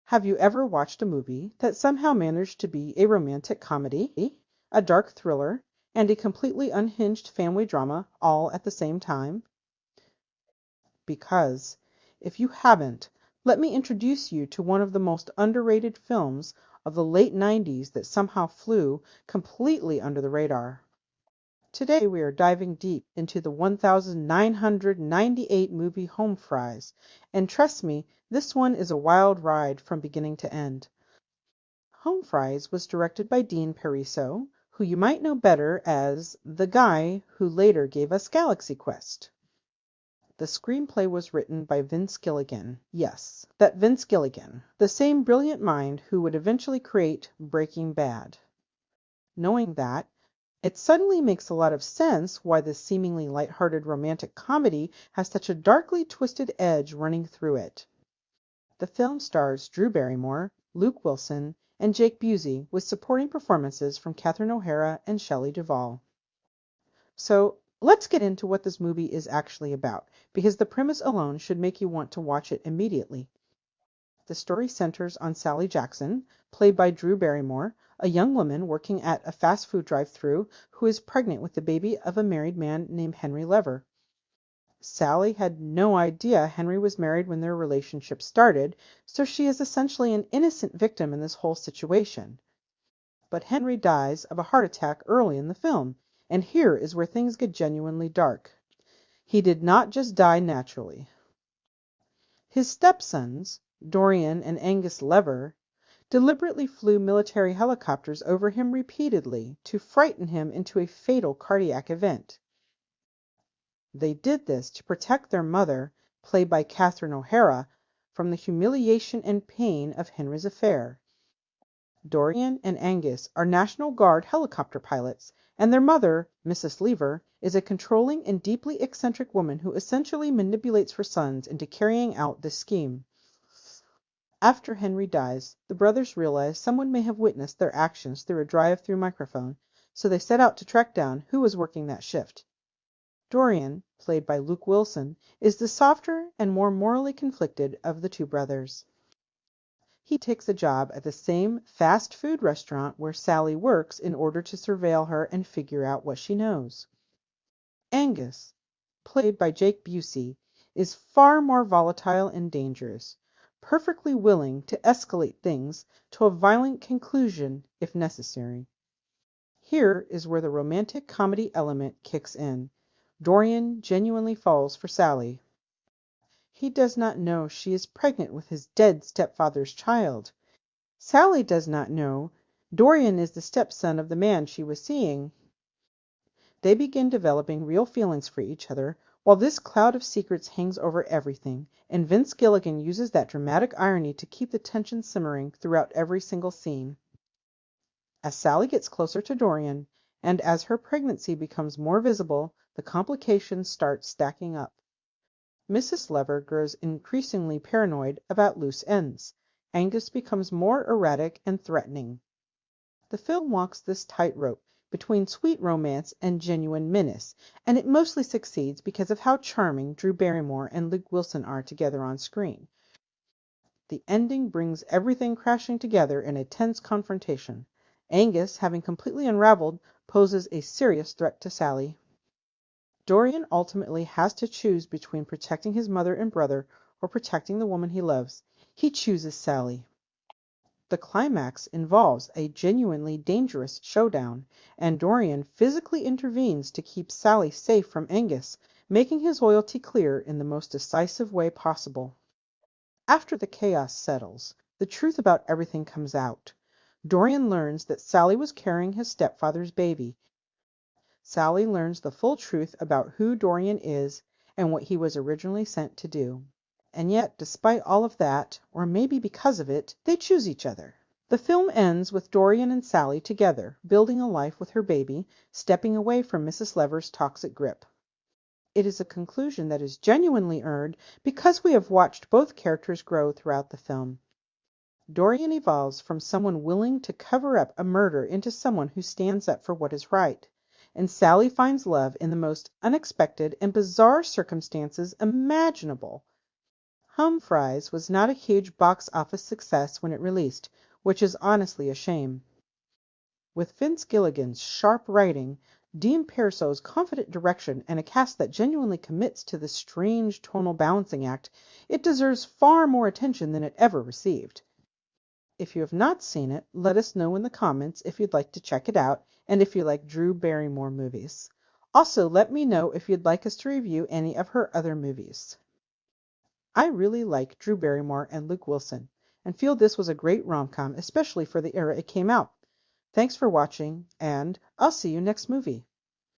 Have you ever watched a movie that somehow managed to be a romantic comedy, a dark thriller, and a completely unhinged family drama all at the same time? Because, if you haven't, let me introduce you to one of the most underrated films of the late 90s that somehow flew completely under the radar. Today we are diving deep into the 1998 movie Home Fries, and trust me, this one is a wild ride from beginning to end. Home Fries was directed by Dean Pariso, who you might know better as the guy who later gave us Galaxy Quest. The screenplay was written by Vince Gilligan. Yes, that Vince Gilligan, the same brilliant mind who would eventually create Breaking Bad. Knowing that, it suddenly makes a lot of sense why this seemingly lighthearted romantic comedy has such a darkly twisted edge running through it. The film stars Drew Barrymore, Luke Wilson, and Jake Busey, with supporting performances from Catherine O'Hara and Shelley Duvall. So, let's get into what this movie is actually about, because the premise alone should make you want to watch it immediately. The story centers on Sally Jackson, played by Drew Barrymore, a young woman working at a fast food drive-thru who is pregnant with the baby of a married man named Henry Lever. Sally had no idea Henry was married when their relationship started, so she is essentially an innocent victim in this whole situation. But Henry dies of a heart attack early in the film, and here is where things get genuinely dark. He did not just die naturally. His stepsons, Dorian and Angus Lever, deliberately flew military helicopters over him repeatedly to frighten him into a fatal cardiac event. They did this to protect their mother, played by Catherine O'Hara, from the humiliation and pain of Henry's affair. Dorian and Angus are National Guard helicopter pilots, and their mother, Mrs. Lever, is a controlling and deeply eccentric woman who essentially manipulates her sons into carrying out this scheme. After Henry dies, the brothers realize someone may have witnessed their actions through a drive-through microphone, so they set out to track down who was working that shift. Dorian, played by Luke Wilson, is the softer and more morally conflicted of the two brothers. He takes a job at the same fast food restaurant where Sally works in order to surveil her and figure out what she knows. Angus, played by Jake Busey, is far more volatile and dangerous, perfectly willing to escalate things to a violent conclusion if necessary. Here is where the romantic comedy element kicks in. Dorian genuinely falls for Sally. He does not know she is pregnant with his dead stepfather's child. Sally does not know Dorian is the stepson of the man she was seeing. They begin developing real feelings for each other, while this cloud of secrets hangs over everything, and Vince Gilligan uses that dramatic irony to keep the tension simmering throughout every single scene. As Sally gets closer to Dorian, and as her pregnancy becomes more visible, the complications start stacking up. Mrs. Lever grows increasingly paranoid about loose ends. Angus becomes more erratic and threatening. The film walks this tightrope between sweet romance and genuine menace, and it mostly succeeds because of how charming Drew Barrymore and Luke Wilson are together on screen. The ending brings everything crashing together in a tense confrontation. Angus, having completely unraveled, poses a serious threat to Sally. Dorian ultimately has to choose between protecting his mother and brother or protecting the woman he loves. He chooses Sally. The climax involves a genuinely dangerous showdown, and Dorian physically intervenes to keep Sally safe from Angus, making his loyalty clear in the most decisive way possible. After the chaos settles, the truth about everything comes out. Dorian learns that Sally was carrying his stepfather's baby. Sally learns the full truth about who Dorian is and what he was originally sent to do. And yet, despite all of that, or maybe because of it, they choose each other. The film ends with Dorian and Sally together, building a life with her baby, stepping away from Mrs. Lever's toxic grip. It is a conclusion that is genuinely earned because we have watched both characters grow throughout the film. Dorian evolves from someone willing to cover up a murder into someone who stands up for what is right, and Sally finds love in the most unexpected and bizarre circumstances imaginable. Home Fries was not a huge box office success when it released, which is honestly a shame. With Vince Gilligan's sharp writing, Dean Parisot's confident direction, and a cast that genuinely commits to this strange tonal balancing act, it deserves far more attention than it ever received. If you have not seen it, let us know in the comments if you'd like to check it out and if you like Drew Barrymore movies. Also, let me know if you'd like us to review any of her other movies. I really like Drew Barrymore and Luke Wilson, and feel this was a great rom-com, especially for the era it came out. Thanks for watching, and I'll see you next movie.